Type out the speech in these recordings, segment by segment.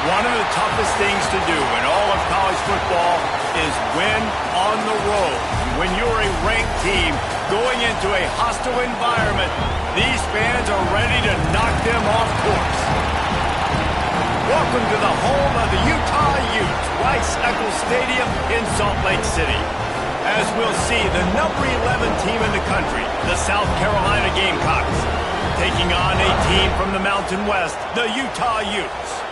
One of the toughest things to do in all of college football is win on the road. When you're a ranked team going into a hostile environment, these fans are ready to knock them off course. Welcome to the home of the Utah Utes, Rice-Eccles Stadium in Salt Lake City. As we'll see, the number 11 team in the country, the South Carolina Gamecocks, taking on a team from the Mountain West, the Utah Utes.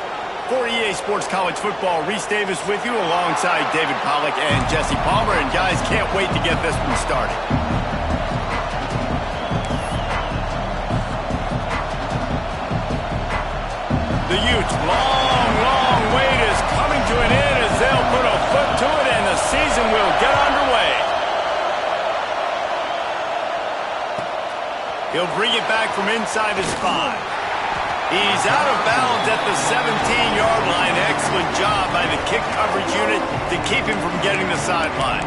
For EA Sports College Football, Reese Davis with you alongside David Pollack and Jesse Palmer. And guys, can't wait to get this one started. The Utes' long wait is coming to an end as they'll put a foot to it and the season will get underway. He'll bring it back from inside his 5. He's out of bounds at the 17-yard line. Excellent job by the kick coverage unit to keep him from getting the sideline.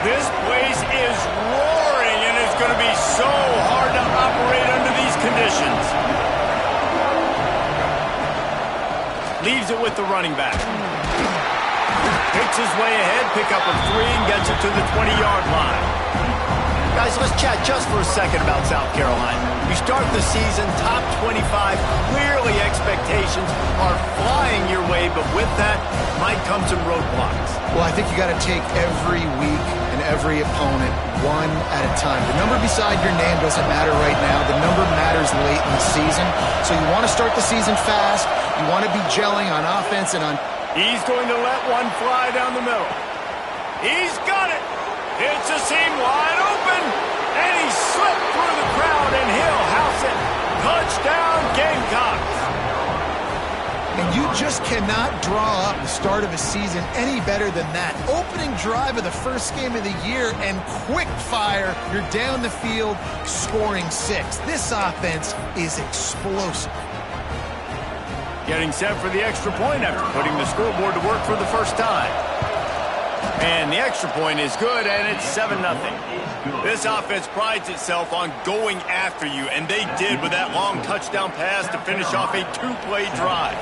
This place is roaring, and it's going to be so hard to operate under these conditions. Leaves it with the running back. Picks his way ahead, pick up a 3, and gets it to the 20-yard line. Guys, let's chat just for a second about South Carolina. You start the season top 25. Clearly expectations are flying your way, but with that might come some roadblocks. Well, I think you got to take every week and every opponent one at a time. The number beside your name doesn't matter right now. The number matters late in the season. So you want to start the season fast. You want to be gelling on offense and on... He's going to let one fly down the middle. He's got it. It's a seam wide open. And he slipped through the crowd, and he'll house it. Touchdown, Gamecocks. And you just cannot draw up the start of a season any better than that. Opening drive of the first game of the year and quick fire. You're down the field scoring 6. This offense is explosive. Getting set for the extra point after putting the scoreboard to work for the first time. And the extra point is good, and it's 7-0. This offense prides itself on going after you, and they did with that long touchdown pass to finish off a 2-play drive.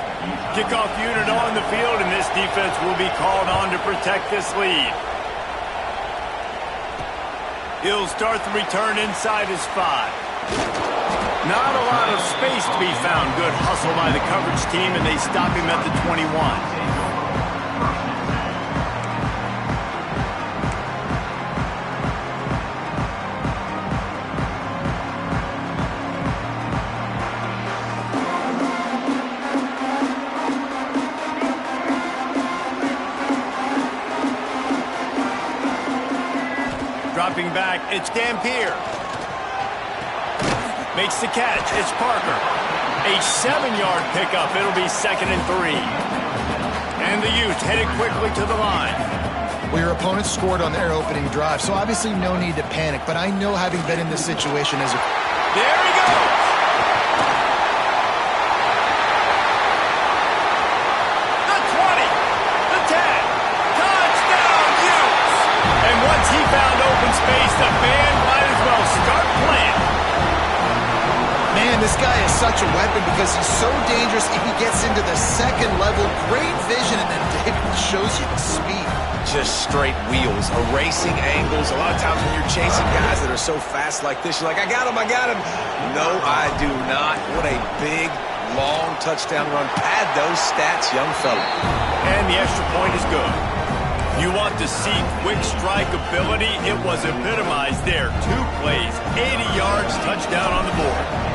Kickoff unit on the field, and this defense will be called on to protect this lead. He'll start the return inside his 5. Not a lot of space to be found. Good hustle by the coverage team, and they stop him at the 21. Dropping back, it's Dampier. Makes the catch, it's Parker. A 7-yard pickup, it'll be 2nd and 3. And the Utes headed quickly to the line. Well, your opponent scored on their opening drive, so obviously no need to panic. But I know, having been in this situation as a... There he goes! The 20, the 10, touchdown Utes! And once he found open space, the band might as well start playing. Man, this guy is such a weapon because he's so dangerous if he gets into the second level. Great vision, and then David shows you the speed. Just straight wheels, erasing angles. A lot of times when you're chasing guys that are so fast like this, you're like, I got him. No, I do not. What a big, long touchdown run. Pad those stats, young fella. And the extra point is good. You want to see quick strike ability? It was epitomized there. 2 plays, 80 yards, touchdown on the board.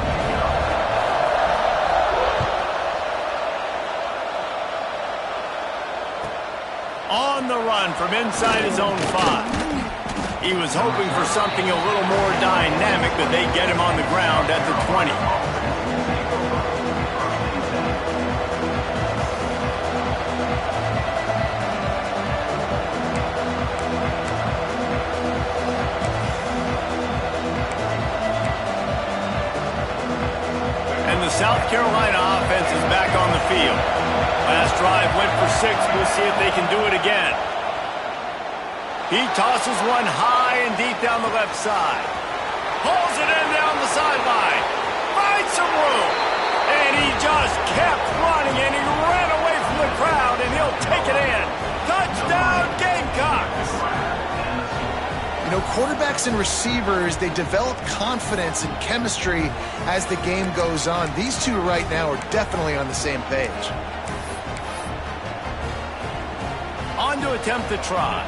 On the run from inside his own 5. He was hoping for something a little more dynamic, but they get him on the ground at the 20. And the South Carolina Carolina offense is back on the field. Last drive went for 6. We'll see if they can do it again. He tosses one high and deep down the left side. Pulls it in down the sideline. Finds some room. And he just kept running, and he ran away from the crowd, and he'll take it in. Touchdown, Gamecocks! You know, quarterbacks and receivers, they develop confidence and chemistry as the game goes on. These two right now are definitely on the same page. On to attempt the try.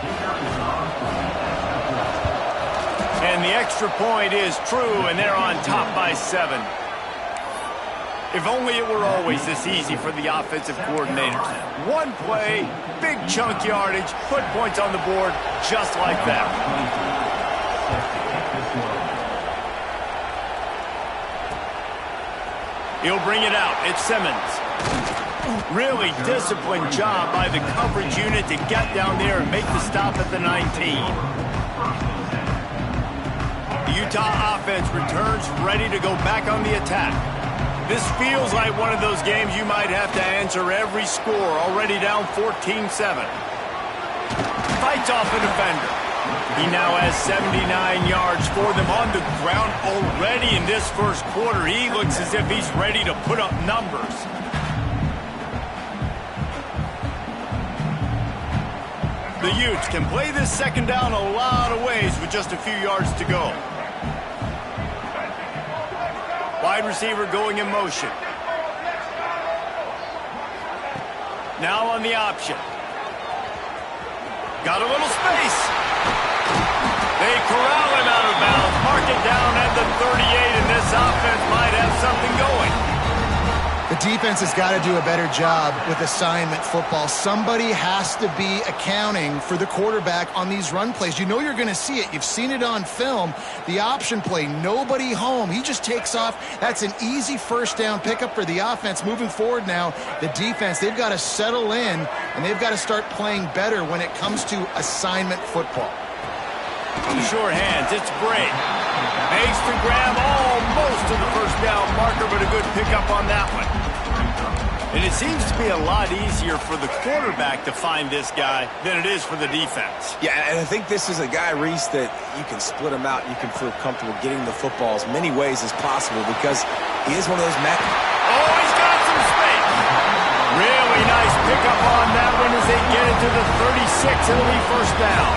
And the extra point is true, and they're on top by 7. If only it were always this easy for the offensive coordinators. One play, big chunk yardage, put points on the board just like that. He'll bring it out. It's Simmons. Really disciplined job by the coverage unit to get down there and make the stop at the 19. The Utah offense returns ready to go back on the attack. This feels like one of those games you might have to answer every score, already down 14-7. Fights off a defender. He now has 79 yards for them on the ground already in this first quarter. He looks as if he's ready to put up numbers. The Utes can play this second down a lot of ways with just a few yards to go. Wide receiver going in motion. Now on the option. Got a little space. They corral him out of bounds, mark it down at the 38, and this offense might have something going. The defense has got to do a better job with assignment football. Somebody has to be accounting for the quarterback on these run plays. You know you're going to see it. You've seen it on film. The option play, nobody home. He just takes off. That's an easy first down pickup for the offense. Moving forward now, the defense, they've got to settle in, and they've got to start playing better when it comes to assignment football. The short hands, it's Bray. Makes the grab almost to the first down marker, but a good pickup on that one. And it seems to be a lot easier for the quarterback to find this guy than it is for the defense. Yeah, and I think this is a guy, Reese, that you can split him out. You can feel comfortable getting the football as many ways as possible because he is one of those men. Oh, he's got some space. Really nice pickup on that one as they get it to the 36. It'll be first down.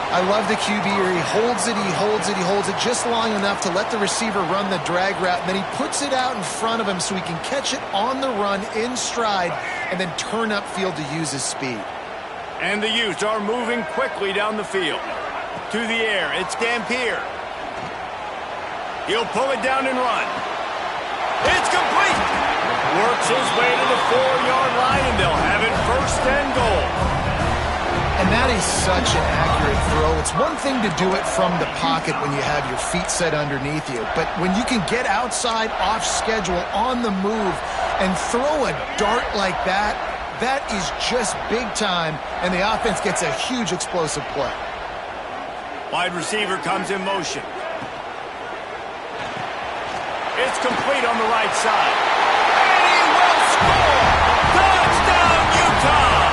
I love the QB here. He holds it, he holds it, he holds it just long enough to let the receiver run the drag route, and then he puts it out in front of him so he can catch it on the run in stride and then turn upfield to use his speed. And the Utes are moving quickly down the field. To the air, it's Dampier. He'll pull it down and run. It's complete. Works his way to the 4-yard line, and they'll have it first and goal. And that is such an accurate throw. It's one thing to do it from the pocket when you have your feet set underneath you, but when you can get outside, off schedule, on the move, and throw a dart like that, that is just big time, and the offense gets a huge explosive play. Wide receiver comes in motion. It's complete on the right side. And he will score! Touchdown, Utah!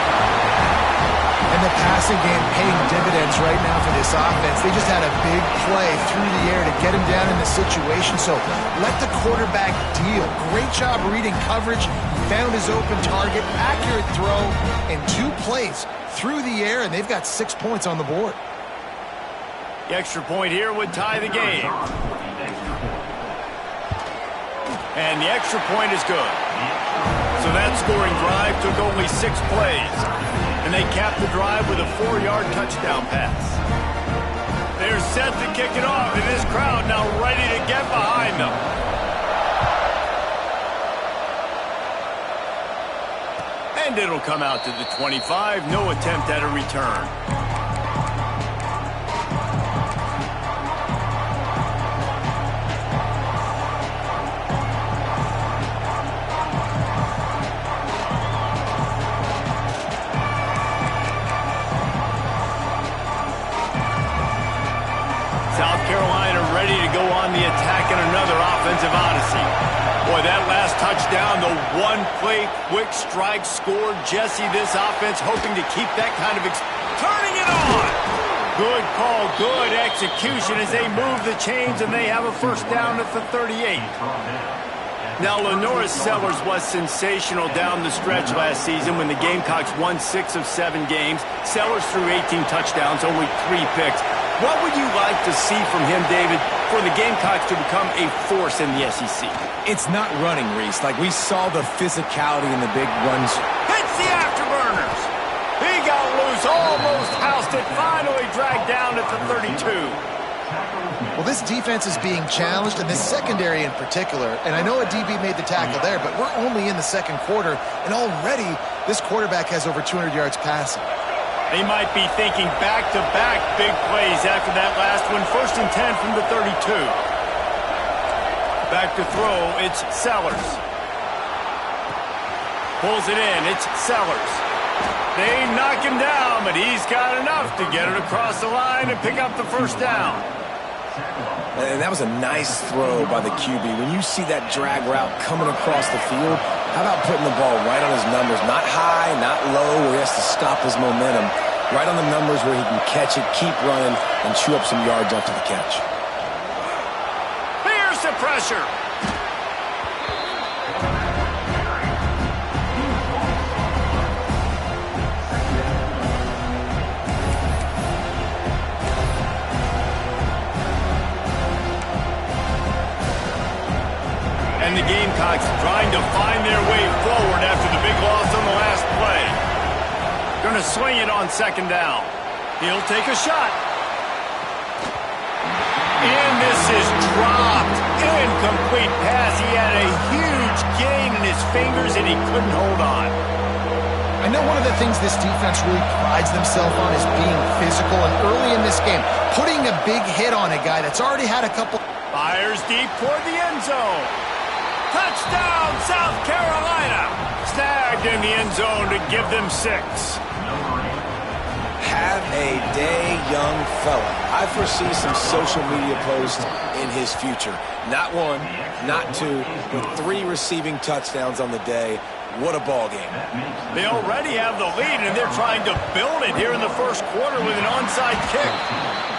And the passing game paying dividends right now for this offense. They just had a big play through the air to get him down in the situation. So let the quarterback deal. Great job reading coverage. Found his open target. Accurate throw. And 2 plays through the air, and they've got 6 points on the board. The extra point here would tie the game. And the extra point is good. So that scoring drive took only 6 plays. And they capped the drive with a 4-yard touchdown pass. They're set to kick it off, and this crowd now ready to get behind them. And it'll come out to the 25. No attempt at a return. South Carolina ready to go on the attack in another offensive odyssey. Boy, that last touchdown, the one-play quick strike scored. Jesse, this offense hoping to keep that kind of turning it on. Good call, good execution as they move the chains, and they have a first down at the 38. Now, Lenora Sellers was sensational down the stretch last season when the Gamecocks won 6 of 7 games. Sellers threw 18 touchdowns, only 3 picks. What would you like to see from him, David, for the Gamecocks to become a force in the SEC? It's not running, Reese. Like, we saw the physicality in the big runs. Hits the afterburners. He got loose, almost housed it, finally dragged down at the 32. Well, this defense is being challenged, and this secondary in particular. And I know a DB made the tackle there, but we're only in the second quarter, and already this quarterback has over 200 yards passing. They might be thinking back-to-back big plays after that last one. 1st and 10 from the 32. Back to throw, it's Sellers. Pulls it in, it's Sellers. They knock him down, but he's got enough to get it across the line and pick up the first down. And that was a nice throw by the QB. When you see that drag route coming across the field, how about putting the ball right on his numbers? Not high, not low, where he has to stop his momentum. Right on the numbers where he can catch it, keep running, and chew up some yards after the catch. Here's the pressure. And the Gamecocks trying to find their way forward after the big loss on the last play. Going to swing it on 2nd down. He'll take a shot. And this is dropped. Incomplete pass. He had a huge gain in his fingers, and he couldn't hold on. I know one of the things this defense really prides themselves on is being physical, and early in this game, putting a big hit on a guy that's already had a couple. Fires deep toward the end zone. Touchdown, South Carolina. Snagged in the end zone to give them 6. Have a day, young fella. I foresee some social media posts in his future. Not 1, not 2, but 3 receiving touchdowns on the day. What a ball game. They already have the lead, and they're trying to build it here in the first quarter with an onside kick.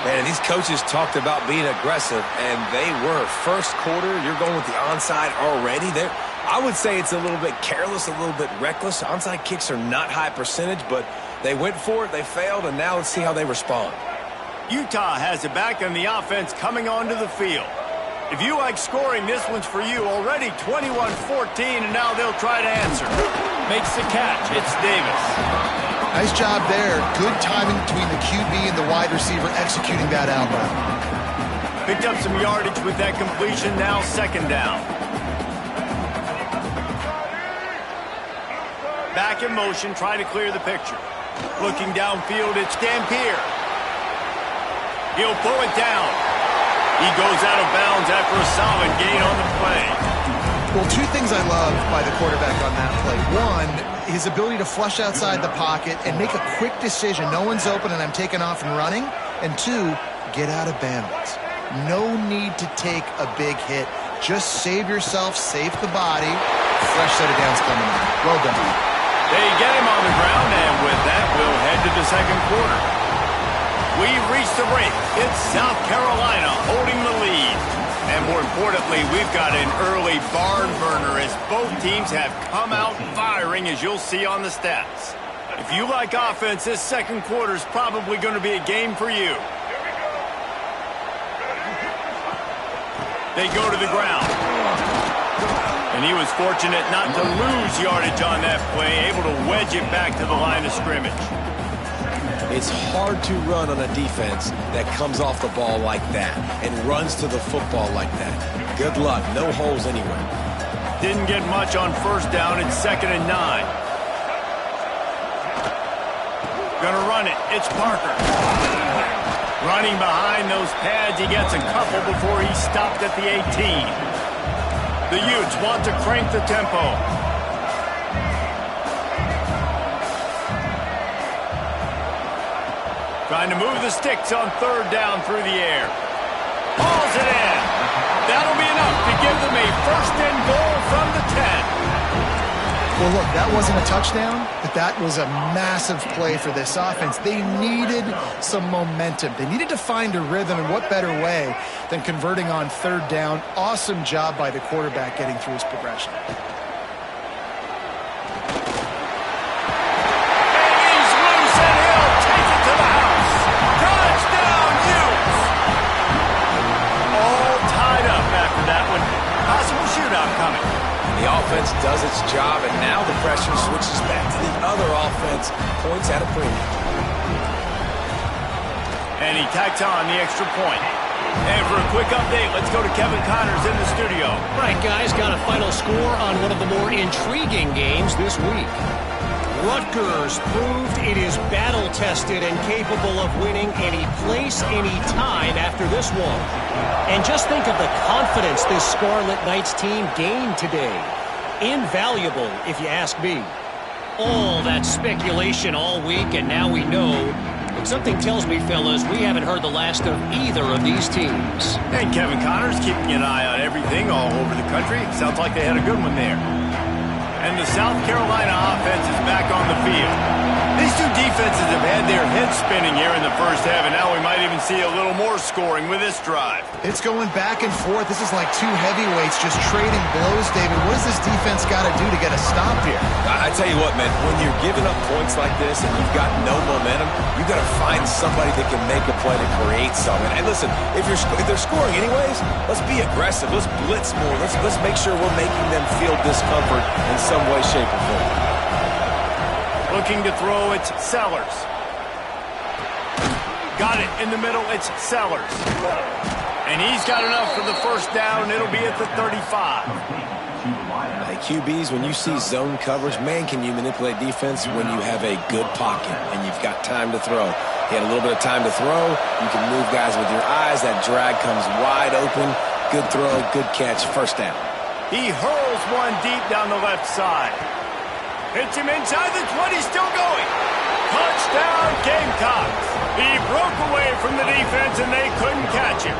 Man, these coaches talked about being aggressive, and they were. First quarter, you're going with the onside already. I would say it's a little bit careless, a little bit reckless. Onside kicks are not high percentage, but they went for it, they failed, and now let's see how they respond. Utah has it back on the offense coming onto the field. If you like scoring, this one's for you. Already 21-14, and now they'll try to answer. Makes the catch. It's Davis. Nice job there. Good timing between the QB and the wide receiver executing that outbound. Picked up some yardage with that completion. Now 2nd down. Back in motion, trying to clear the picture. Looking downfield, it's Dampier. He'll pull it down. He goes out of bounds after a solid gain on the play. Well, 2 things I love by the quarterback on that play. 1, his ability to flush outside the pocket and make a quick decision. No one's open and I'm taking off and running. And 2, get out of bounds. No need to take a big hit. Just save yourself, save the body. Fresh set of downs coming in. Well done. They get him on the ground, and with that, we'll head to the second quarter. We've reached the break. It's South Carolina holding the lead. And more importantly, we've got an early barn burner as both teams have come out firing, as you'll see on the stats. If you like offense, this second quarter is probably going to be a game for you. They go to the ground. And he was fortunate not to lose yardage on that play, able to wedge it back to the line of scrimmage. It's hard to run on a defense that comes off the ball like that and runs to the football like that. Good luck. No holes anywhere. Didn't get much on 1st down. It's 2nd and 9. Gonna run it. It's Parker. Running behind those pads. He gets a couple before he stopped at the 18. The Utes want to crank the tempo. Trying to move the sticks on 3rd down through the air. Hauls it in. That'll be enough to give them a 1st and goal from the 10. Well, look, that wasn't a touchdown, but that was a massive play for this offense. They needed some momentum. They needed to find a rhythm, and what better way than converting on third down. Awesome job by the quarterback getting through his progression. The offense does its job, and now the pressure switches back to the other offense. Points at a premium. And he tacks on the extra point. And for a quick update, let's go to Kevin Connors in the studio. Right, guys, got a final score on one of the more intriguing games this week. Rutgers proved it is battle-tested and capable of winning any place, any time after this one. And just think of the confidence this Scarlet Knights team gained today. Invaluable, if you ask me. All that speculation all week, and now we know. But something tells me, fellas, we haven't heard the last of either of these teams. And Kevin Connors keeping an eye on everything all over the country. Sounds like they had a good one there. And the South Carolina offense is back on the field. These two defenses have had their heads spinning here in the first half, and now we might even see a little more scoring with this drive. It's going back and forth. This is like two heavyweights just trading blows, David. What does this defense got to do to get a stop here? I tell you what, man, when you're giving up points like this and you've got no momentum, you got to find somebody that can make a play to create something. And listen, if they're scoring anyways, let's be aggressive. Let's blitz more. Let's make sure we're making them feel discomfort in some way, shape, or form. Looking to throw, it's Sellers. Got it in the middle, it's Sellers. And he's got enough for the first down. It'll be at the 35. Hey, QBs, when you see zone coverage, man, can you manipulate defense when you have a good pocket and you've got time to throw. He had a little bit of time to throw. You can move guys with your eyes. That drag comes wide open. Good throw, good catch, first down. He hurls one deep down the left side. Hits him inside the 20, still going. Touchdown, Gamecocks. He broke away from the defense, and they couldn't catch him.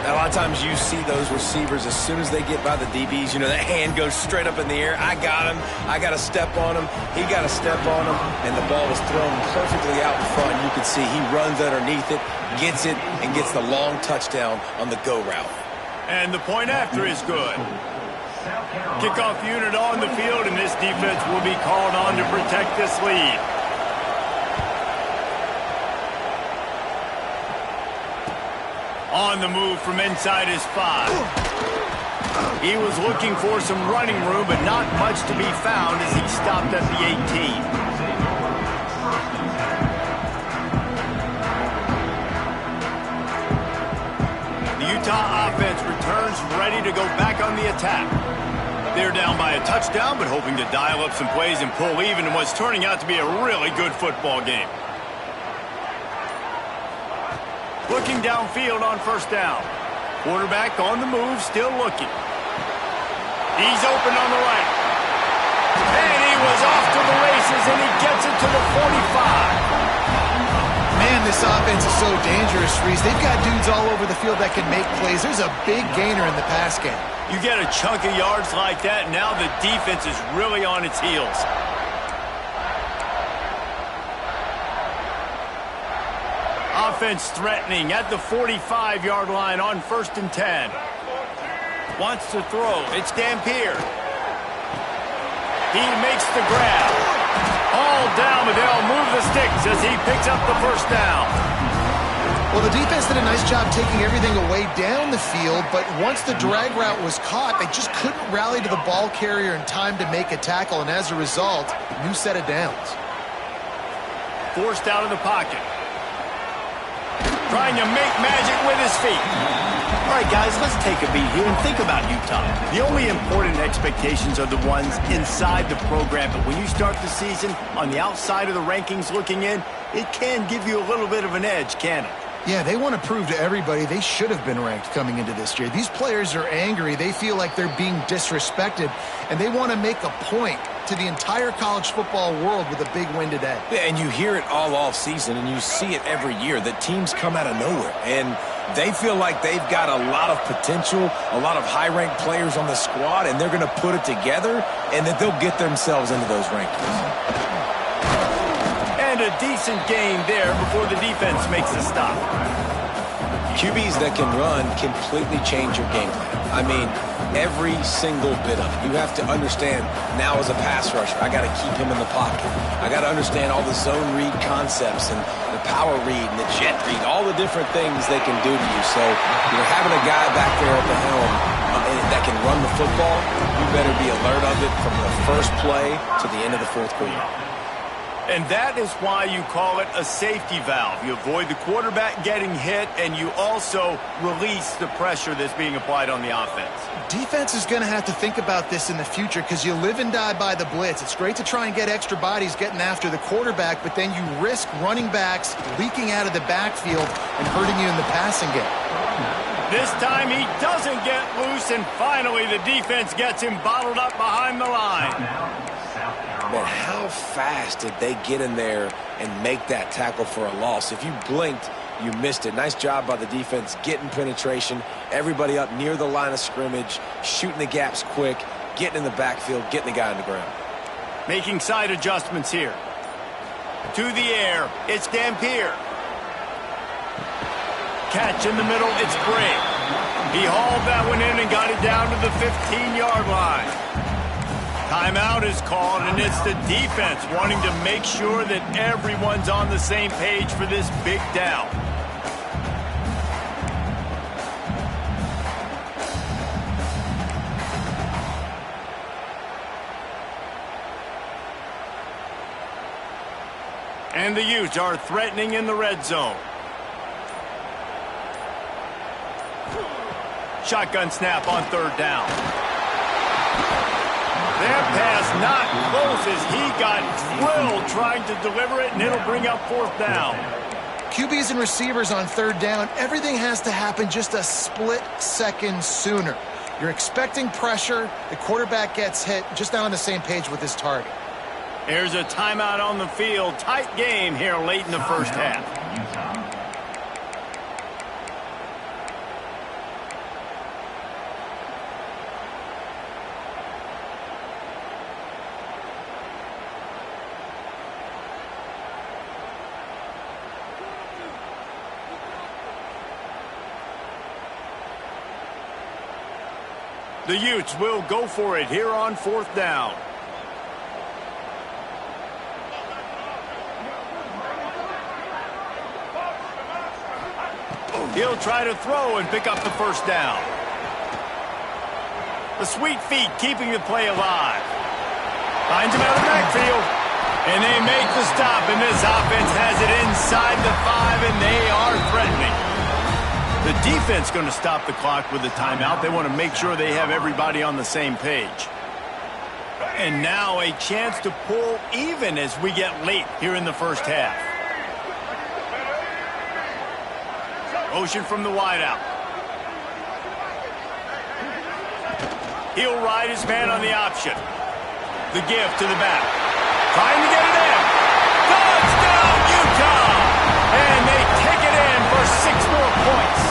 A lot of times you see those receivers, as soon as they get by the DBs, you know, that hand goes straight up in the air. I got him. I got to step on him. He got to step on him, and the ball was thrown perfectly out in front. You can see he runs underneath it, gets it, and gets the long touchdown on the go route. And the point after is good. Kickoff unit on the field, and this defense will be called on to protect this lead. On the move from inside his 5. He was looking for some running room, but not much to be found as he stopped at the 18. The Utah offense returns ready to go back on the attack. They're down by a touchdown, but hoping to dial up some plays and pull even in what's turning out to be a really good football game. Looking downfield on first down. Quarterback on the move, still looking. He's open on the right. And he was off to the races, and he gets it to the 45. Man, this offense is so dangerous, Reese. They've got dudes all over the field that can make plays. There's a big gainer in the pass game. You get a chunk of yards like that, and now the defense is really on its heels. Offense threatening at the 45-yard line on 1st and 10. Wants to throw. It's Dampier. He makes the grab. All down, but they'll move the sticks as he picks up the first down. Well, the defense did a nice job taking everything away down the field, but once the drag route was caught, they just couldn't rally to the ball carrier in time to make a tackle, and as a result, new set of downs. Forced out of the pocket. Trying to make magic with his feet. All right, guys, let's take a beat here and think about Utah. The only important expectations are the ones inside the program, but when you start the season on the outside of the rankings looking in, it can give you a little bit of an edge, can it? Yeah, they want to prove to everybody they should have been ranked coming into this year. These players are angry. They feel like they're being disrespected, and they want to make a point to the entire college football world with a big win today. Yeah, and you hear it all off season, and you see it every year, that teams come out of nowhere. And They feel like they've got a lot of potential, a lot of high-ranked players on the squad, and they're going to put it together, and that they'll get themselves into those rankings. And a decent gain there before the defense makes a stop. QBs that can run completely change your game plan. I mean, every single bit of it. You have to understand, now as a pass rusher, I got to keep him in the pocket. I got to understand all the zone read concepts and the power read and the jet read, all the different things they can do to you. So, having a guy back there at the helm that can run the football, you better be alert of it from the first play to the end of the fourth quarter. And that is why you call it a safety valve. You avoid the quarterback getting hit, and you also release the pressure that's being applied on the offense. Defense is going to have to think about this in the future because you live and die by the blitz. It's great to try and get extra bodies getting after the quarterback, but then you risk running backs leaking out of the backfield and hurting you in the passing game. This time he doesn't get loose, and finally the defense gets him bottled up behind the line. Man, how fast did they get in there and make that tackle for a loss? If you blinked, you missed it. Nice job by the defense getting penetration, everybody up near the line of scrimmage, shooting the gaps quick, getting in the backfield, getting the guy on the ground. Making side adjustments here. To the air, it's Dampier. Catch in the middle, it's Gray. He hauled that one in and got it down to the 15-yard line. Timeout is called, and it's the defense wanting to make sure that everyone's on the same page for this big down. And the Utes are threatening in the red zone. Shotgun snap on third down. That pass not close as he got drilled trying to deliver it, and it'll bring up fourth down. QBs and receivers on third down, everything has to happen just a split second sooner. You're expecting pressure, the quarterback gets hit, just not on the same page with his target. There's a timeout on the field. Tight game here late in the first half. The Utes will go for it here on fourth down. He'll try to throw and pick up the first down. The sweet feet keeping the play alive. Finds him out of the backfield. And they make the stop, and this offense has it inside the 5, and they are threatening. The defense going to stop the clock with a timeout. They want to make sure they have everybody on the same page. And now a chance to pull even as we get late here in the first half. Motion from the wideout. He'll ride his man on the option. The give to the back. Trying to get it in. Touchdown, Utah! And they take it in for 6 more points.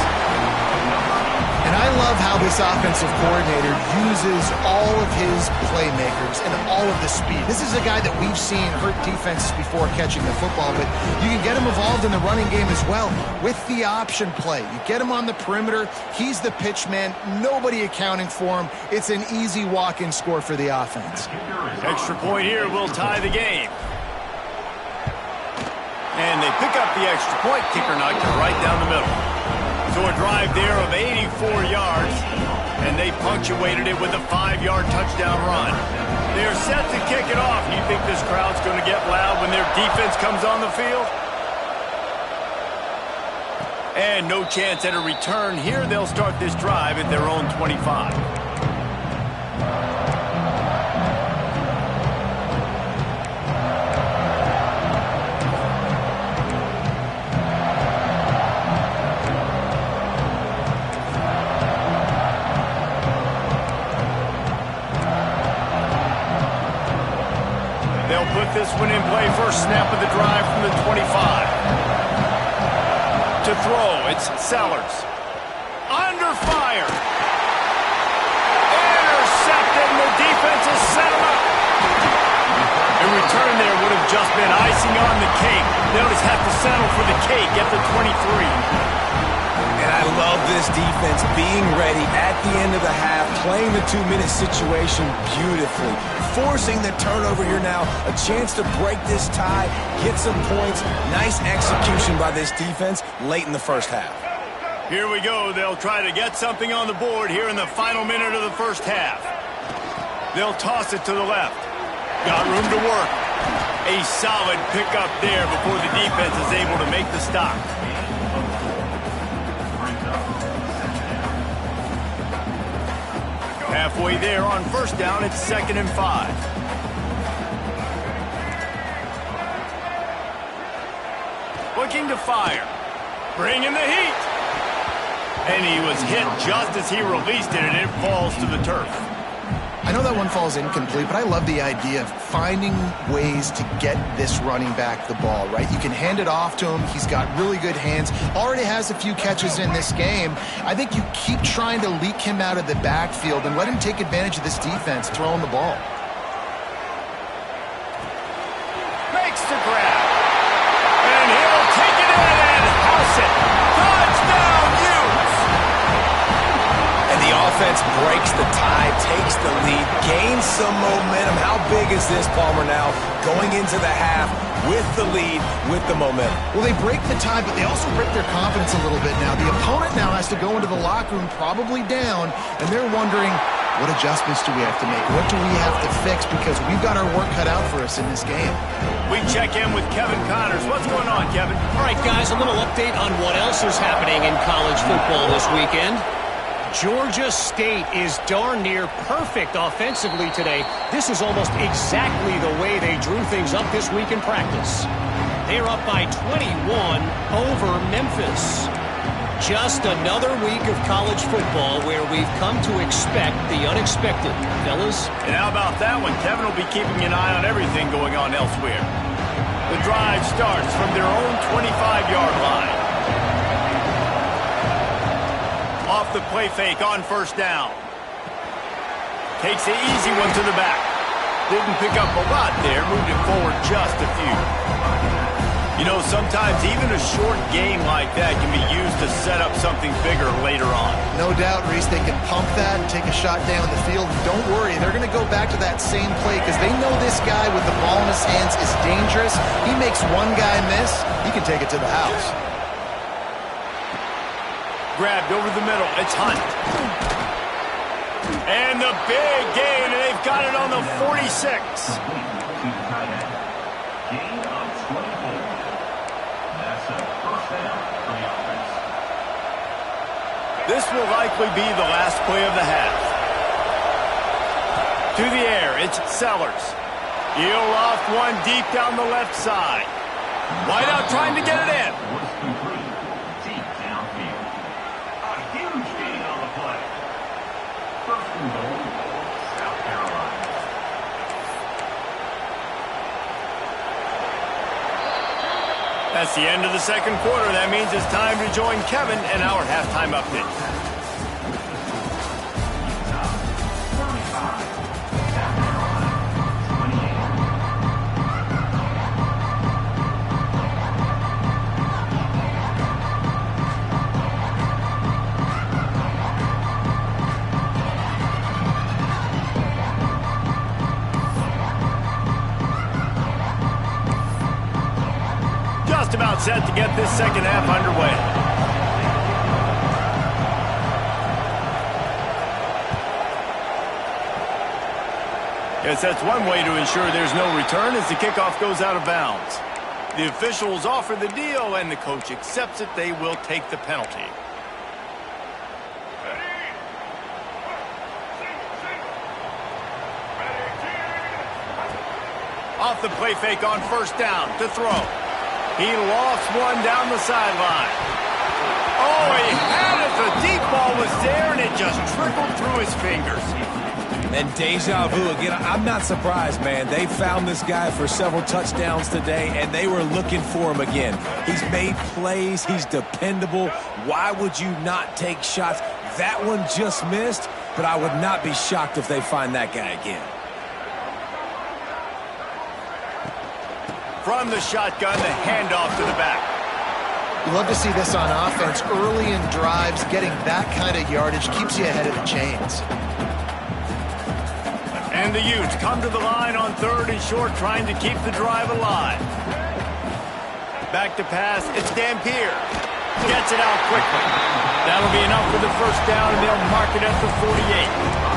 And I love how this offensive coordinator uses all of his playmakers and all of the speed. This is a guy that we've seen hurt defenses before catching the football, but you can get him involved in the running game as well with the option play. You get him on the perimeter. He's the pitch man. Nobody accounting for him. It's an easy walk-in score for the offense. Extra point here will tie the game. And they pick up the extra point. Kicker knocked it right down the middle. So a drive there of 84 yards, and they punctuated it with a 5-yard touchdown run. They're set to kick it off. You think this crowd's going to get loud when their defense comes on the field? And no chance at a return here. They'll start this drive at their own 25. Put this one in play, first snap of the drive from the 25. to throw. It's Sellers. Under fire. Intercepted, and the defense has set him up. A return there would have just been icing on the cake. They'll just have to settle for the cake at the 23. And I love this defense being ready at the end of the half, playing the 2-minute situation beautifully, forcing the turnover here now, a chance to break this tie, get some points. Nice execution by this defense late in the first half. Here we go. They'll try to get something on the board here in the final minute of the first half. They'll toss it to the left. Got room to work. A solid pickup there before the defense is able to make the stop. Halfway there on first down, it's 2nd and 5. Looking to fire. Bringing the heat. And he was hit just as he released it, and it falls to the turf. I know that one falls incomplete, but I love the idea of finding ways to get this running back the ball, right? You can hand it off to him. He's got really good hands. Already has a few catches in this game. I think you keep trying to leak him out of the backfield and let him take advantage of this defense throwing the ball. Makes the grab. And he'll take it in and house it. Touchdown, Utes! And the offense breaks the tie, takes the lead, gains some momentum. How big is this, Palmer, now? Going into the half with the lead, with the momentum. Well, they break the tie, but they also break their confidence a little bit now. The opponent now has to go into the locker room probably down, and they're wondering, what adjustments do we have to make? What do we have to fix? Because we've got our work cut out for us in this game. We check in with Kevin Connors. What's going on, Kevin? All right, guys, a little update on what else is happening in college football this weekend. Georgia State is darn near perfect offensively today. This is almost exactly the way they drew things up this week in practice. They're up by 21 over Memphis. Just another week of college football where we've come to expect the unexpected, fellas. And how about that one? Kevin will be keeping an eye on everything going on elsewhere. The drive starts from their own 25-yard line. Off the play fake on first down. Takes the easy one to the back. Didn't pick up a lot there. Moved it forward just a few. You know, sometimes even a short game like that can be used to set up something bigger later on. No doubt, Reese, they can pump that and take a shot down the field. Don't worry, they're going to go back to that same play because they know this guy with the ball in his hands is dangerous. He makes one guy miss, he can take it to the house. Grabbed over the middle. It's Hunt. And the big gain, and they've got it on the 46. This will likely be the last play of the half. To the air, it's Sellers. He'll loft one deep down the left side. Wideout trying to get it in. That's the end of the second quarter. That means it's time to join Kevin in our halftime update. About set to get this second half underway. Yes, that's one way to ensure there's no return as the kickoff goes out of bounds. The officials offer the deal and the coach accepts it. They will take the penalty. Off the play fake on first down to throw. He lofts one down the sideline. Oh, he had it. The deep ball was there, and it just trickled through his fingers. And deja vu again. I'm not surprised, man. They found this guy for several touchdowns today, and they were looking for him again. He's made plays. He's dependable. Why would you not take shots? That one just missed, but I would not be shocked if they find that guy again. From the shotgun, the handoff to the back. You love to see this on offense. Early in drives, getting that kind of yardage keeps you ahead of the chains. And the Utes come to the line on 3rd and short, trying to keep the drive alive. Back to pass, it's Dampier. Gets it out quickly. That'll be enough for the first down, and they'll mark it at the 48.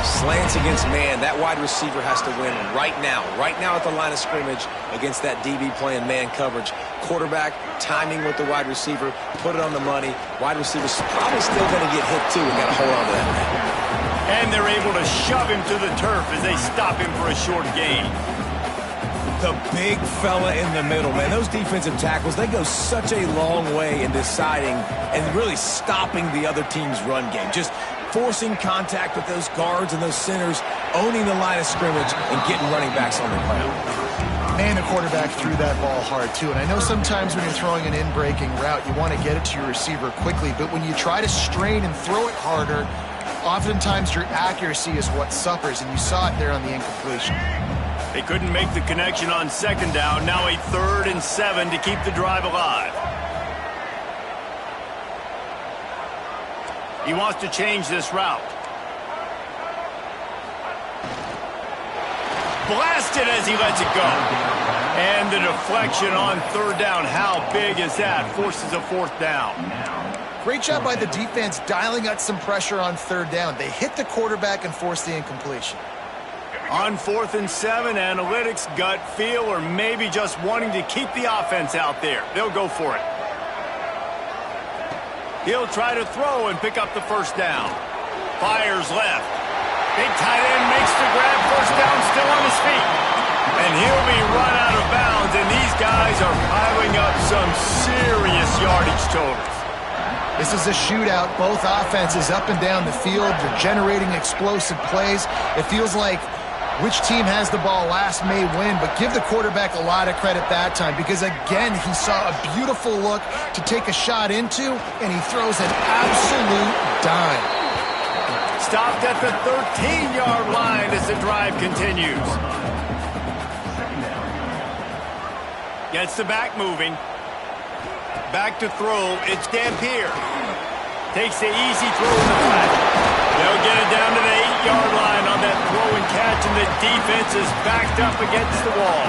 Slants against man. That wide receiver has to win right now at the line of scrimmage against that DB playing man coverage. Quarterback, timing with the wide receiver, put it on the money. Wide receiver's probably still going to get hit too and got to hold on to that man. And they're able to shove him to the turf as they stop him for a short gain. The big fella in the middle, man. Those defensive tackles, they go such a long way in deciding and really stopping the other team's run game. Just forcing contact with those guards and those centers, owning the line of scrimmage, and getting running backs on the ground. Man, the quarterback threw that ball hard, too. And I know sometimes when you're throwing an in-breaking route, you want to get it to your receiver quickly. But when you try to strain and throw it harder, oftentimes your accuracy is what suffers, and you saw it there on the incompletion. They couldn't make the connection on 2nd down. Now a 3rd and 7 to keep the drive alive. He wants to change this route. Blasted as he lets it go. And the deflection on 3rd down. How big is that? Forces a 4th down. Great job by the defense dialing out some pressure on 3rd down. They hit the quarterback and forced the incompletion. On 4th and 7, analytics, gut feel, or maybe just wanting to keep the offense out there. They'll go for it. He'll try to throw and pick up the 1st down. Fires left. Big tight end makes the grab. 1st down, still on his feet. And he'll be run out of bounds, and these guys are piling up some serious yardage totals. This is a shootout. Both offenses up and down the field. They're generating explosive plays. It feels like which team has the ball last may win, but give the quarterback a lot of credit that time because, again, he saw a beautiful look to take a shot into, and he throws an absolute dime. Stopped at the 13-yard line as the drive continues. Gets the back moving. Back to throw. It's Dampier. Takes the easy throw in the flat. They'll get it down to the 8-yard line on that throw and catch, and the defense is backed up against the wall.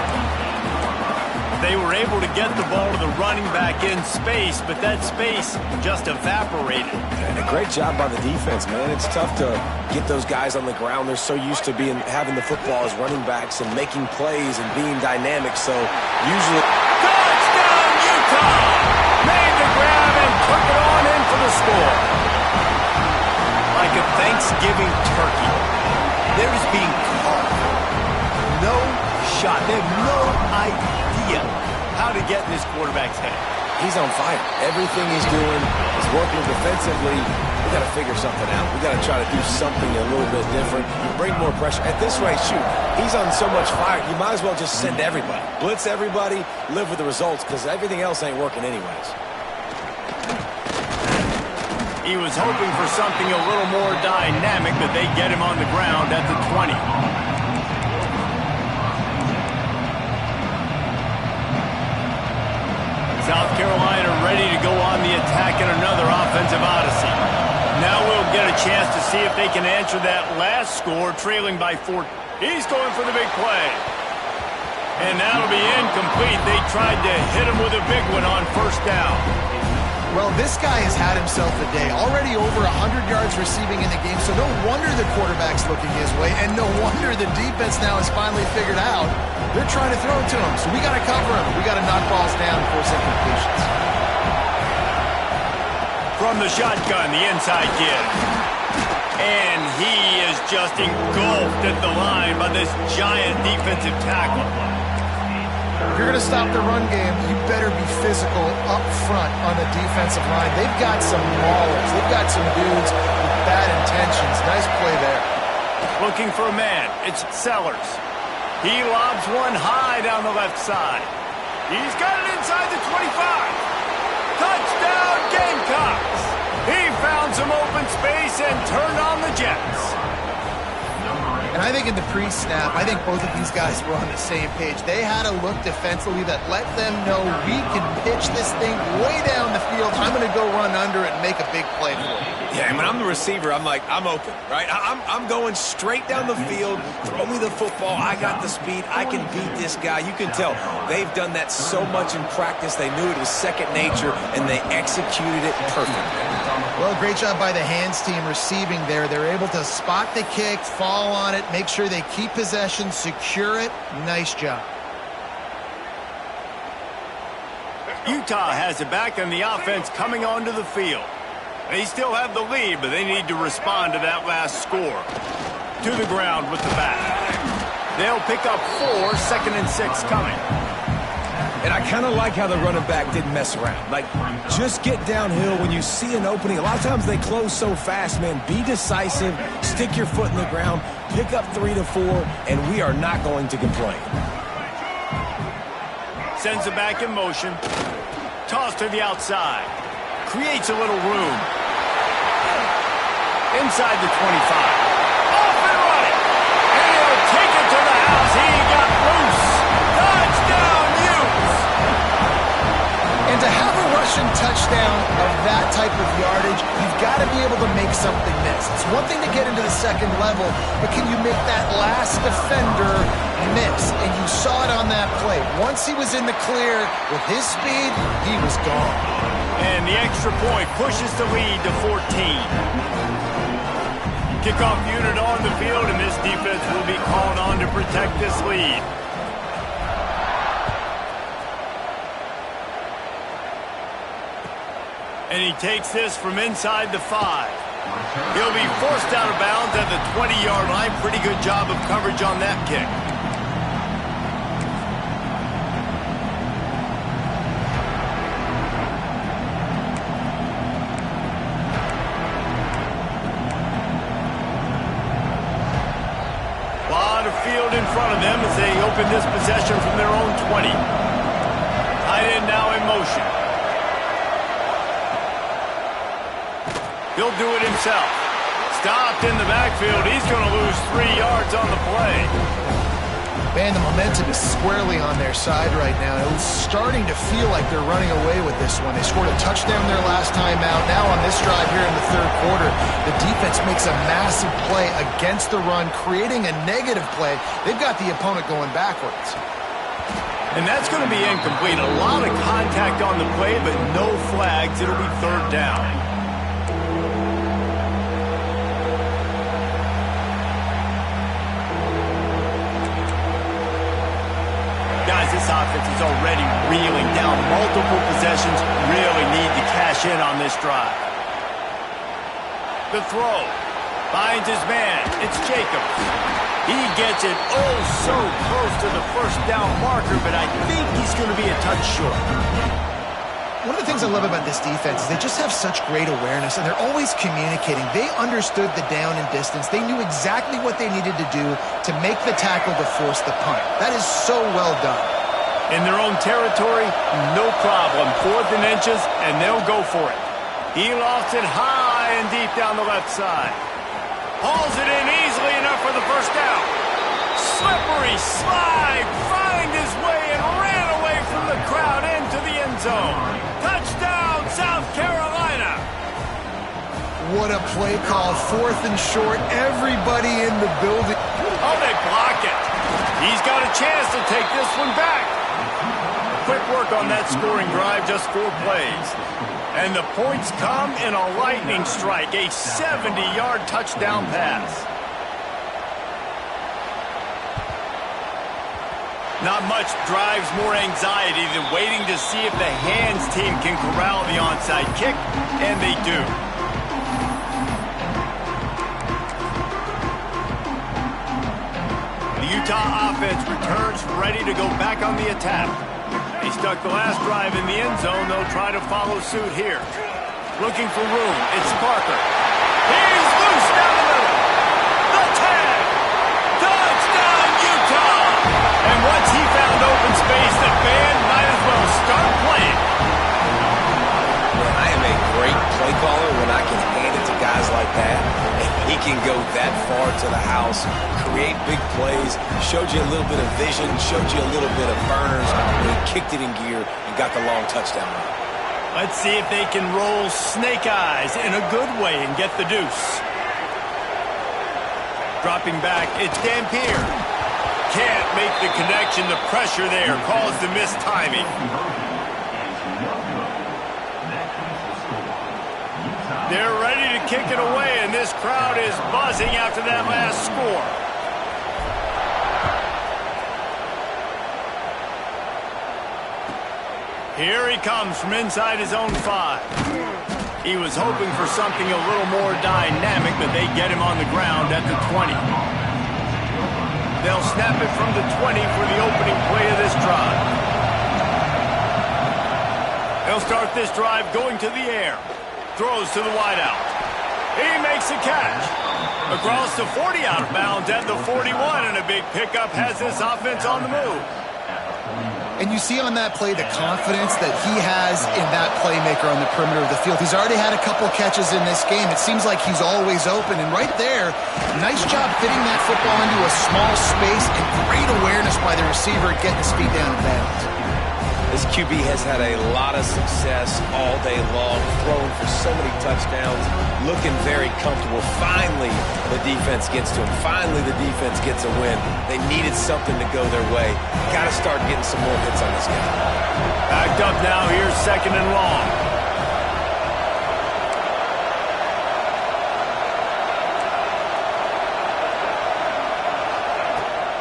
They were able to get the ball to the running back in space, but that space just evaporated. And a great job by the defense, man. It's tough to get those guys on the ground. They're so used to having the football as running backs and making plays and being dynamic. So usually... Touchdown, Utah! Made the grab and took it on in for the score. Like a Thanksgiving turkey, they're just being carved. No shot. They have no idea how to get in this quarterback's head. He's on fire. Everything he's doing is working defensively. We got to figure something out. We got to try to do something a little bit different. You bring more pressure. At this rate, shoot, he's on so much fire, you might as well just send everybody. Blitz everybody, live with the results, because everything else ain't working anyways. He was hoping for something a little more dynamic, but they get him on the ground at the 20. South Carolina ready to go on the attack in another offensive odyssey. Now we'll get a chance to see if they can answer that last score, trailing by 4. He's going for the big play. And that'll be incomplete. They tried to hit him with a big one on 1st down. Well, this guy has had himself a day. Already over 100 yards receiving in the game, so no wonder the quarterback's looking his way, and no wonder the defense now has finally figured out they're trying to throw it to him. So we got to cover him. We got to knock balls down and force incompletions. From the shotgun, the inside kid. And he is just engulfed at the line by this giant defensive tackle. If you're going to stop the run game, you better be physical up front on the defensive line. They've got some maulers. They've got some dudes with bad intentions. Nice play there. Looking for a man. It's Sellers. He lobs one high down the left side. He's got it inside the 25. Touchdown, Gamecocks. He found some open space and turned on the Jets. And I think in the pre-snap, I think both of these guys were on the same page. They had a look defensively that let them know we can pitch this thing way down the field. I'm going to go run under it and make a big play for it. Yeah, and when I'm the receiver, I'm like, I'm open, right? I'm going straight down the field. Throw me the football. I got the speed. I can beat this guy. You can tell they've done that so much in practice. They knew it was second nature, and they executed it perfectly. Well, great job by the hands team receiving there. They're able to spot the kick, fall on it, make sure they keep possession, secure it. Nice job. Utah has it back and the offense coming onto the field. They still have the lead, but they need to respond to that last score. To the ground with the bat. They'll pick up 4, 2nd and 6 coming. And I kind of like how the running back didn't mess around. Like, just get downhill when you see an opening. A lot of times they close so fast, man. Be decisive, stick your foot in the ground, pick up 3 to 4, and we are not going to complain. Sends it back in motion. Toss to the outside. Creates a little room. Inside the 25. Off and running. And he'll take it to the house. He got loose. Touchdown, Utes. And to have a rushing touchdown of that type of yardage, you've got to be able to make something miss. It's one thing to get into the second level, but can you make that last defender miss? And you saw it on that play. Once he was in the clear with his speed, he was gone. And the extra point pushes the lead to 14. Kickoff unit on the field, and this defense will be called on to protect this lead. And he takes this from inside the 5. He'll be forced out of bounds at the 20-yard line. Pretty good job of coverage on that kick. Lot of field in front of them as they open this possession from their own 20. Tight end now in motion. He'll do it himself. Stopped in the backfield. He's going to lose 3 yards on the play. Man, the momentum is squarely on their side right now. It's starting to feel like they're running away with this one. They scored a touchdown their last time out. Now on this drive here in the third quarter, the defense makes a massive play against the run, creating a negative play. They've got the opponent going backwards. And that's going to be incomplete. A lot of contact on the play, but no flags. It'll be third down. Guys, this offense is already reeling down multiple possessions. Really need to cash in on this drive. The throw. Finds his man. It's Jacobs. He gets it oh so close to the first down marker, but I think he's going to be a touch short. One of the things I love about this defense is they just have such great awareness, and they're always communicating. They understood the down and distance. They knew exactly what they needed to do to make the tackle to force the punt. That is so well done. In their own territory, no problem. 4th and inches, and they'll go for it. He lost it high and deep down the left side. Hauls it in easily enough for the first down. Slippery slide, find his way and ran away from the crowd into the end zone. Touchdown, South Carolina. What a play call. 4th and short. Everybody in the building. Oh, they block it. He's got a chance to take this one back. Quick work on that scoring drive, just 4 plays. And the points come in a lightning strike, a 70-yard touchdown pass. Not much drives more anxiety than waiting to see if the hands team can corral the onside kick, and they do. The Utah offense returns ready to go back on the attack. They stuck the last drive in the end zone. They'll try to follow suit here. Looking for room. It's Parker. He's loose down the middle. The tag. caller when I can hand it to guys like that. And he can go that far to the house, create big plays, showed you a little bit of vision, showed you a little bit of burners when he kicked it in gear and got the long touchdown run. Let's see if they can roll snake eyes in a good way and get the deuce. Dropping back, it's Dampier. Can't make the connection. The pressure there caused the missed timing. They're ready to kick it away, and this crowd is buzzing after that last score. Here he comes from inside his own 5. He was hoping for something a little more dynamic, but they get him on the ground at the 20. They'll snap it from the 20 for the opening play of this drive. They'll start this drive going to the air. Throws to the wideout. He makes a catch. Across the 40 out of bounds at the 41, and a big pickup has this offense on the move. And you see on that play the confidence that he has in that playmaker on the perimeter of the field. He's already had a couple catches in this game. It seems like he's always open. And right there, nice job fitting that football into a small space and great awareness by the receiver getting his feet down in bounds. This QB has had a lot of success all day long, throwing for so many touchdowns, looking very comfortable. Finally, the defense gets to him. Finally, the defense gets a win. They needed something to go their way. Got to start getting some more hits on this guy. Backed up now. Here's second and long.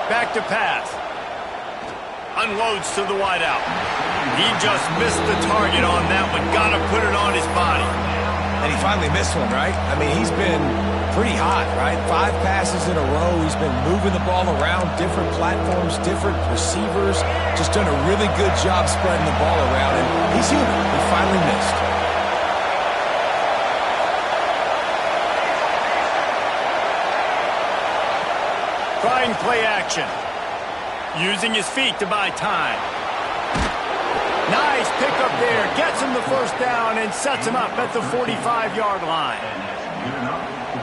Back to pass. Unloads to the wideout. He just missed the target on that one. Got to put it on his body. And he finally missed one, right? I mean, he's been pretty hot, right? 5 passes in a row. He's been moving the ball around, different platforms, different receivers. Just done a really good job spreading the ball around. And he's human. He finally missed. Trying play action. Using his feet to buy time. Nice pickup there. Gets him the first down and sets him up at the 45-yard line.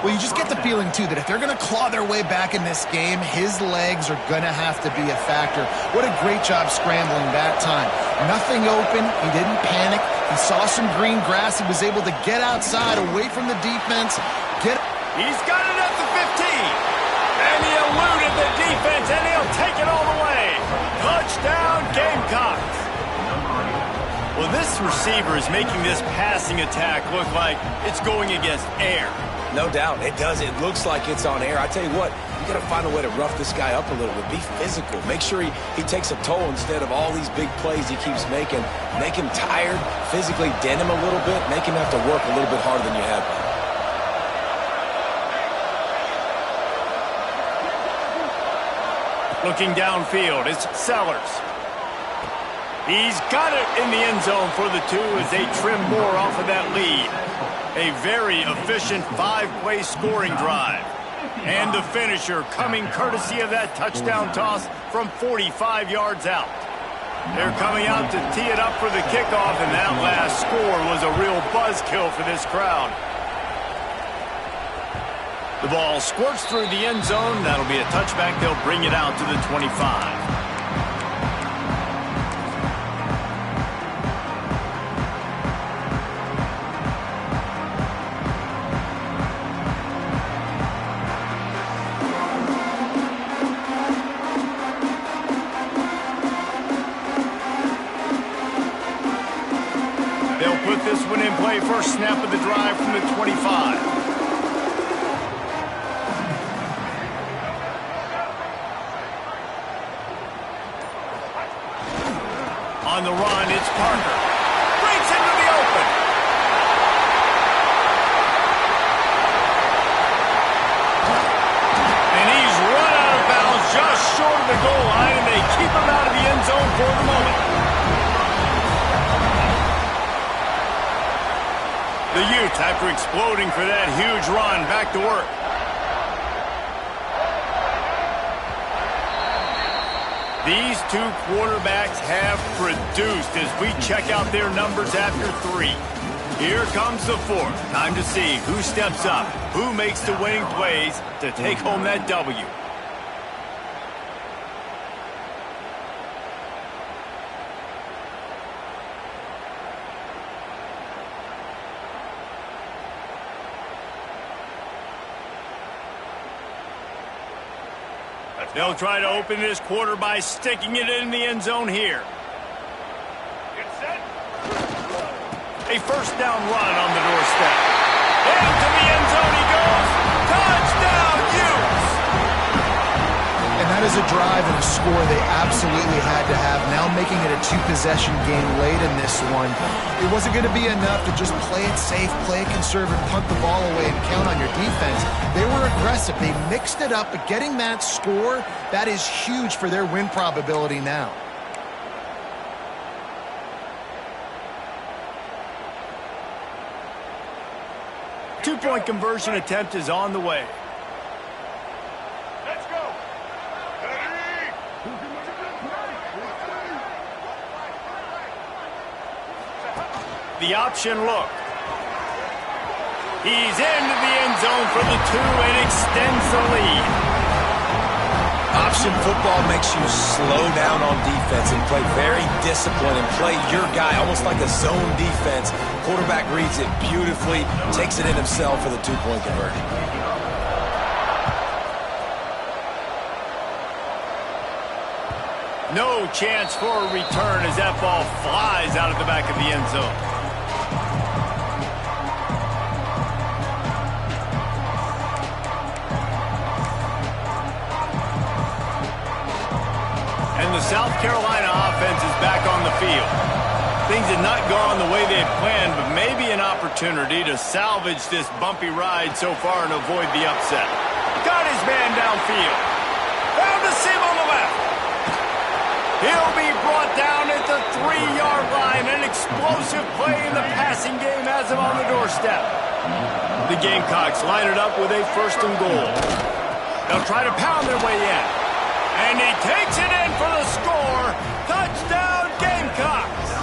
Well, you just get the feeling, too, that if they're going to claw their way back in this game, his legs are going to have to be a factor. What a great job scrambling that time. Nothing open. He didn't panic. He saw some green grass. He was able to get outside, away from the defense. He's got it at the 15. And he eluded the defense, and he'll take it all the way. Touchdown, Gamecocks. Well, this receiver is making this passing attack look like it's going against air. No doubt. It does. It looks like it's on air. I tell you what, you got to find a way to rough this guy up a little bit. Be physical. Make sure he takes a toll instead of all these big plays he keeps making. Make him tired, physically dent him a little bit, make him have to work a little bit harder than you have been. Looking downfield, it's Sellers. He's got it in the end zone for the 2 as they trim more off of that lead. A very efficient 5-play scoring drive. And the finisher coming courtesy of that touchdown toss from 45 yards out. They're coming out to tee it up for the kickoff, and that last score was a real buzzkill for this crowd. The ball squirts through the end zone. That'll be a touchback. They'll bring it out to the 25. They'll put this one in play. First snap of the drive from the 25. On the run, it's Parker. Breaks into the open. And he's run out of bounds just short of the goal line, and they keep him out of the end zone for the moment. The Utes, after exploding for that huge run, back to work. These 2 quarterbacks have produced as we check out their numbers after 3. Here comes the fourth. Time to see who steps up, who makes the winning plays to take home that W. They'll try to open this quarter by sticking it in the end zone here. A first down run on the doorstep. Into the end zone he goes. Touchdown, Utes! And that is a drive and a score they absolutely had to have. Now making it a two-possession game late in this one. It wasn't going to be enough to just play it safe, play it conservative, punt the ball away, and count on your defense. They were aggressive. They mixed it up, but getting that score, that is huge for their win probability now. Two-point conversion attempt is on the way. Let's go. The option look. He's into the end zone for the 2 and extends the lead. Option football makes you slow down on defense and play very disciplined and play your guy almost like a zone defense. Quarterback reads it beautifully, takes it in himself for the 2-point conversion. No chance for a return as that ball flies out of the back of the end zone. The South Carolina offense is back on the field. Things had not gone the way they had planned, but maybe an opportunity to salvage this bumpy ride so far and avoid the upset. Got his man downfield. Found a seam on the left. He'll be brought down at the 3-yard line. An explosive play in the passing game has him on the doorstep. The Gamecocks line it up with a 1st and goal. They'll try to pound their way in. And he takes it in for the score. Touchdown, Gamecocks.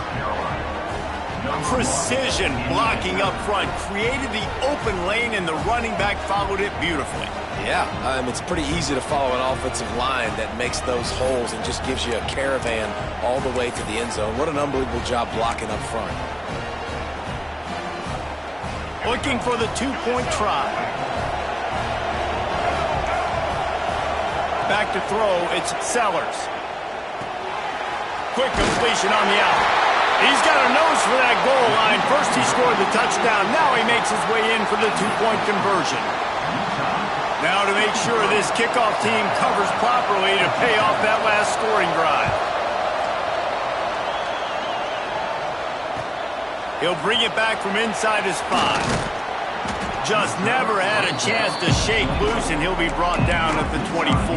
Precision blocking up front created the open lane, and the running back followed it beautifully. Yeah, it's pretty easy to follow an offensive line that makes those holes and just gives you a caravan all the way to the end zone. What an unbelievable job blocking up front. Looking for the 2-point try. Back to throw, it's Sellers. Quick completion on the out. He's got a nose for that goal line. First he scored the touchdown. Now he makes his way in for the 2-point conversion. Now to make sure this kickoff team covers properly to pay off that last scoring drive. He'll bring it back from inside his 5. Just never had a chance to shake loose, and he'll be brought down at the 24.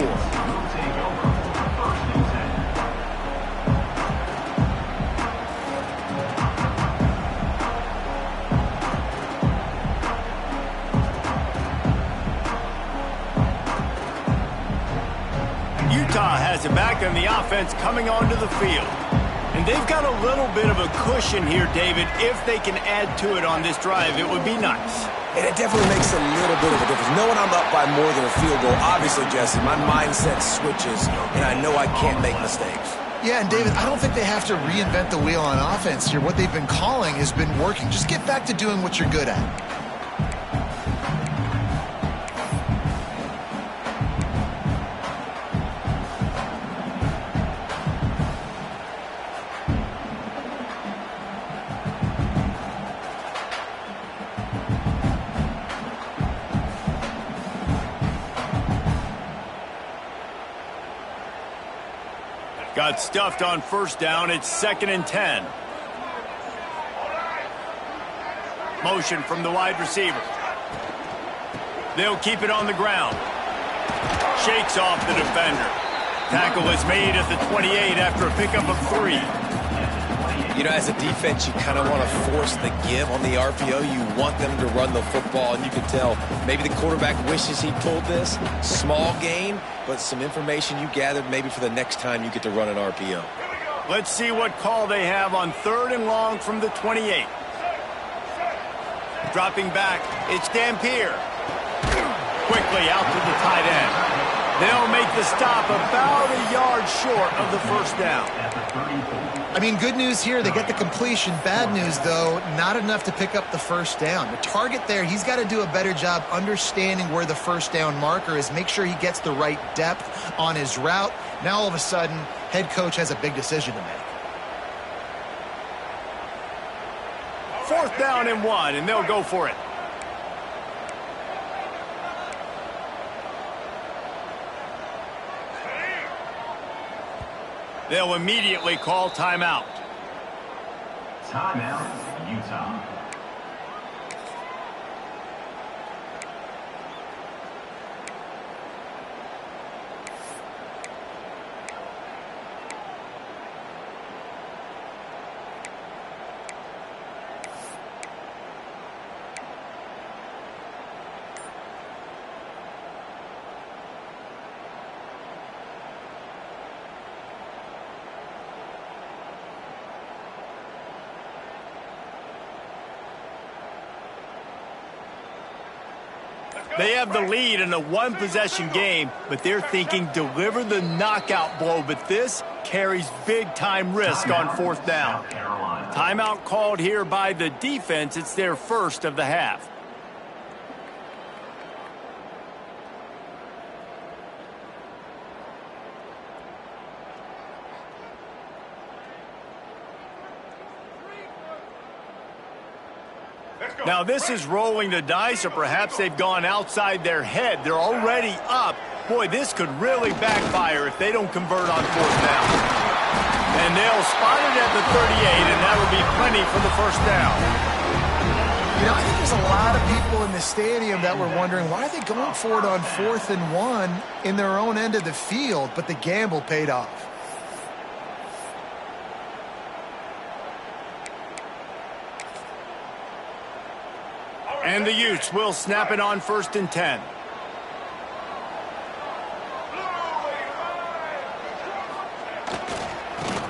Utah has it back, and the offense coming onto the field. And they've got a little bit of a cushion here, David. If they can add to it on this drive, it would be nice. And it definitely makes a little bit of a difference. Knowing I'm up by more than a field goal, obviously, Jesse, my mindset switches, and I know I can't make mistakes. Yeah, and David, I don't think they have to reinvent the wheel on offense here. What they've been calling has been working. Just get back to doing what you're good at. Got stuffed on first down. It's 2nd and 10. Motion from the wide receiver. They'll keep it on the ground. Shakes off the defender. Tackle is made at the 28 after a pickup of 3. You know, as a defense, you kind of want to force the give on the RPO. You want them to run the football, and you can tell maybe the quarterback wishes he pulled this. Small gain, but some information you gathered maybe for the next time you get to run an RPO. Let's see what call they have on 3rd and long from the 28. Dropping back, it's Dampier. Quickly out to the tight end. They'll make the stop about a yard short of the first down. I mean, good news here, they get the completion. Bad news, though, not enough to pick up the first down. The target there, he's got to do a better job understanding where the first down marker is, make sure he gets the right depth on his route. Now, all of a sudden, head coach has a big decision to make. 4th down and 1, and they'll go for it. They'll immediately call timeout. Timeout, Utah. They have the lead in a one-possession game, but they're thinking deliver the knockout blow. But this carries big-time risk on 4th down. Timeout called here by the defense. It's their first of the half. Now, this is rolling the dice, or perhaps they've gone outside their head. They're already up. Boy, this could really backfire if they don't convert on 4th down. And they'll spot it at the 38, and that'll be plenty for the first down. You know, I think there's a lot of people in the stadium that were wondering, why are they going for it on 4th and 1 in their own end of the field? But the gamble paid off. And the Utes will snap it on 1st and 10.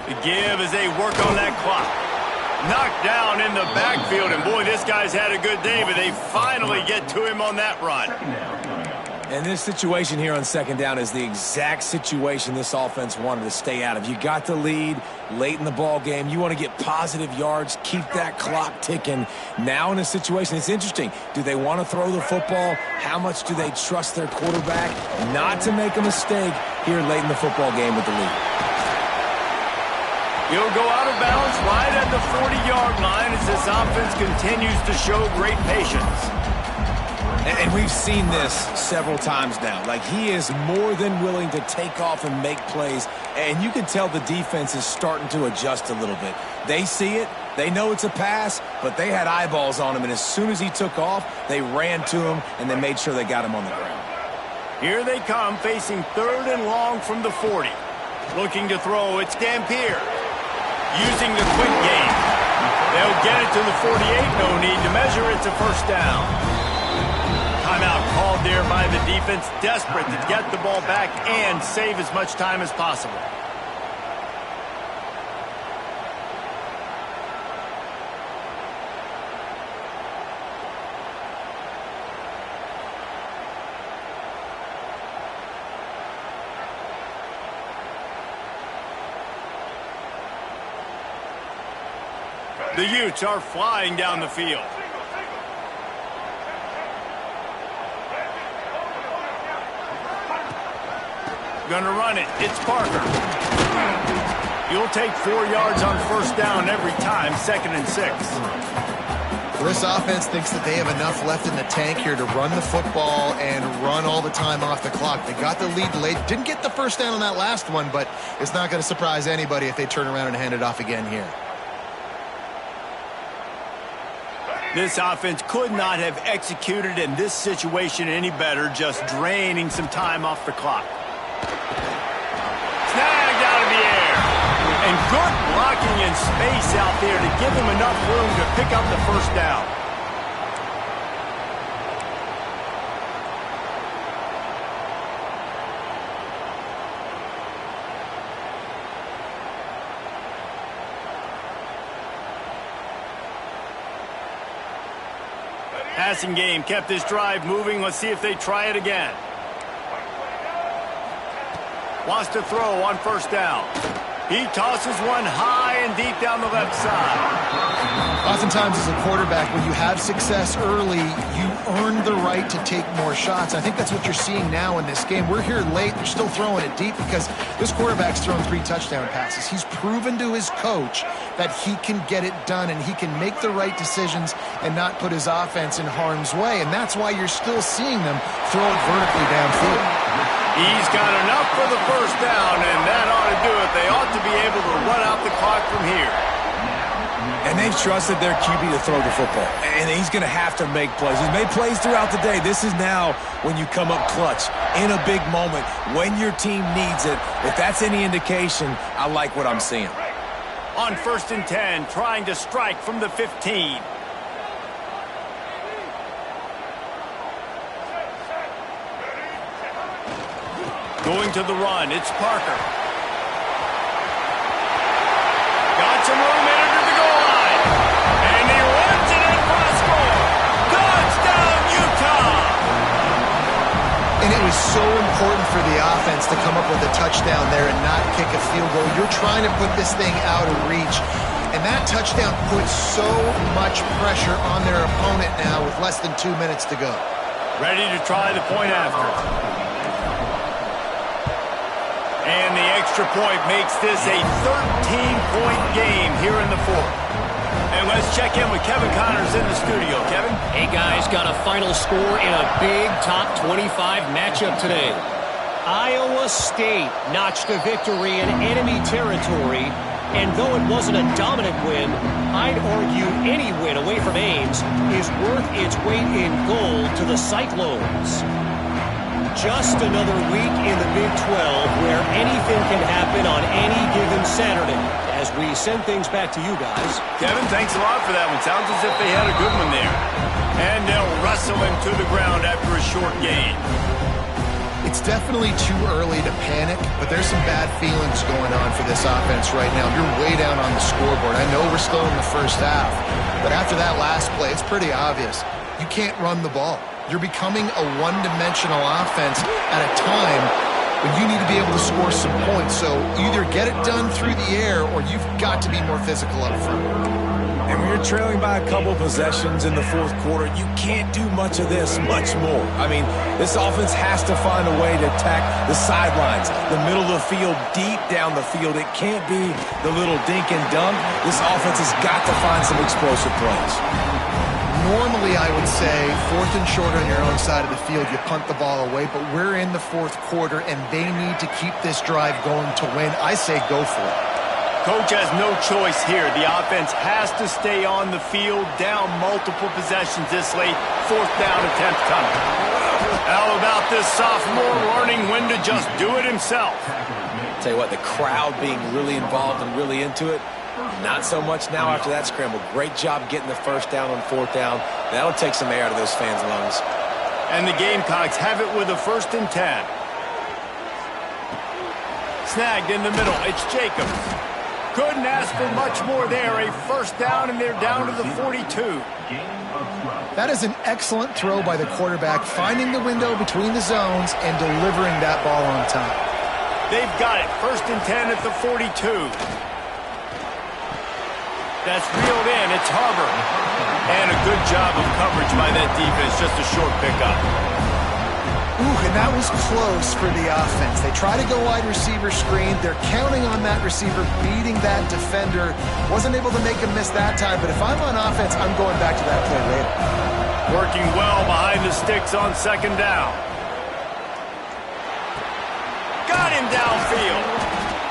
The give as they work on that clock. Knocked down in the backfield, and boy, this guy's had a good day, but they finally get to him on that run. And this situation here on 2nd down is the exact situation this offense wanted to stay out of. You got the lead late in the ball game. You want to get positive yards, keep that clock ticking. Now in a situation, it's interesting. Do they want to throw the football? How much do they trust their quarterback not to make a mistake here late in the football game with the lead? He'll go out of bounds right at the 40-yard line as this offense continues to show great patience. And we've seen this several times now. Like, he is more than willing to take off and make plays. And you can tell the defense is starting to adjust a little bit. They see it. They know it's a pass, but they had eyeballs on him. And as soon as he took off, they ran to him, and they made sure they got him on the ground. Here they come, facing 3rd and long from the 40. Looking to throw, it's Dampier. Using the quick game. They'll get it to the 48. No need to measure. It's a first down. Timeout called there by the defense, desperate to get the ball back and save as much time as possible. The Utes are flying down the field. Gonna run it. It's Parker. You'll take 4 yards on 1st down every time, 2nd and 6. Well, this offense thinks that they have enough left in the tank here to run the football and run all the time off the clock. They got the lead late. Didn't get the first down on that last one, but it's not going to surprise anybody if they turn around and hand it off again here. This offense could not have executed in this situation any better, just draining some time off the clock. Snagged out of the air. And good blocking in space out there to give him enough room to pick up the first down. Passing game kept this drive moving. Let's see if they try it again. Wants to throw on first down. He tosses one high and deep down the left side. Oftentimes as a quarterback, when you have success early, you earn the right to take more shots. I think that's what you're seeing now in this game. We're here late. They're still throwing it deep because this quarterback's thrown 3 touchdown passes. He's proven to his coach that he can get it done and he can make the right decisions and not put his offense in harm's way. And that's why you're still seeing them throw it vertically downfield. He's got enough for the first down, and that ought to do it. They ought to be able to run out the clock from here. And they've trusted their QB to throw the football. And he's going to have to make plays. He's made plays throughout the day. This is now when you come up clutch in a big moment when your team needs it. If that's any indication, I like what I'm seeing. On 1st and 10, trying to strike from the 15. Going to the run, it's Parker. Got some room in under the goal line. And he runs it in for a score. Touchdown, Utah! And it was so important for the offense to come up with a touchdown there and not kick a field goal. You're trying to put this thing out of reach. And that touchdown puts so much pressure on their opponent now with less than 2 minutes to go. Ready to try the point after. And the extra point makes this a 13-point game here in the 4th. And let's check in with Kevin Connors in the studio. Kevin? Hey, guys, got a final score in a big top 25 matchup today. Iowa State notched a victory in enemy territory. And though it wasn't a dominant win, I'd argue any win away from Ames is worth its weight in gold to the Cyclones. Just another week in the Big 12 where anything can happen on any given Saturday. As we send things back to you guys. Kevin, thanks a lot for that one. Sounds as if they had a good one there. And they'll wrestle him to the ground after a short gain. It's definitely too early to panic, but there's some bad feelings going on for this offense right now. You're way down on the scoreboard. I know we're still in the first half, but after that last play, it's pretty obvious. You can't run the ball. You're becoming a one-dimensional offense at a time when you need to be able to score some points. So either get it done through the air or you've got to be more physical up front. And when you're trailing by a couple possessions in the 4th quarter, you can't do much of this, much more. I mean, this offense has to find a way to attack the sidelines, the middle of the field, deep down the field. It can't be the little dink and dunk. This offense has got to find some explosive plays. Normally, I would say 4th and short on your own side of the field, you punt the ball away, but we're in the 4th quarter, and they need to keep this drive going to win. I say go for it. Coach has no choice here. The offense has to stay on the field, down multiple possessions this late. 4th down attempt coming. How about this sophomore learning when to just do it himself? Tell you what, the crowd being really involved and really into it, not so much now after that scramble. Great job getting the first down on 4th down. That'll take some air out of those fans' lungs. And the Gamecocks have it with a 1st and 10. Snagged in the middle. It's Jacobs. Couldn't ask for much more there. A 1st down, and they're down to the 42. That is an excellent throw by the quarterback, finding the window between the zones and delivering that ball on time. They've got it. 1st and 10 at the 42. That's reeled in. It's Harbor. And a good job of coverage by that defense. Just a short pickup. Ooh, and that was close for the offense. They try to go wide receiver screen. They're counting on that receiver beating that defender. Wasn't able to make him miss that time, but if I'm on offense, I'm going back to that play later. Working well behind the sticks on 2nd down. Got him downfield.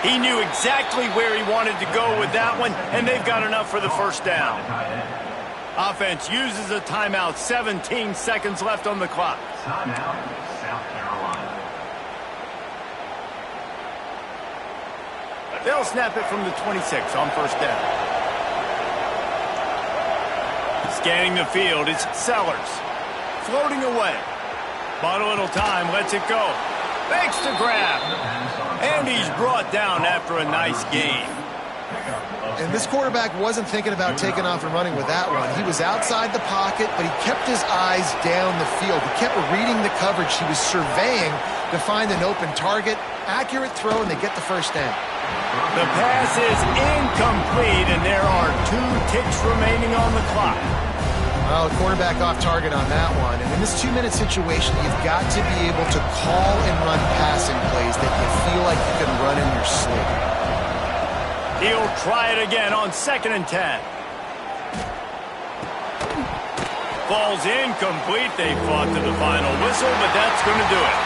He knew exactly where he wanted to go with that one, and they've got enough for the 1st down. Offense uses a timeout. 17 seconds left on the clock. Timeout, South Carolina. They'll snap it from the 26 on 1st down. Scanning the field, it's Sellers. Floating away. Bought a little time, lets it go. Makes the grab. And he's brought down after a nice gain. And this quarterback wasn't thinking about taking off and running with that one. He was outside the pocket, but he kept his eyes down the field. He kept reading the coverage. He was surveying to find an open target. Accurate throw, and they get the first down. The pass is incomplete, and there are 2 ticks remaining on the clock. Well, the quarterback off target on that one. And in this 2-minute situation, you've got to be able to call and run passing plays that you feel like you can run in your sleep. He'll try it again on 2nd and 10. Falls incomplete. They fought to the final whistle, but that's going to do it.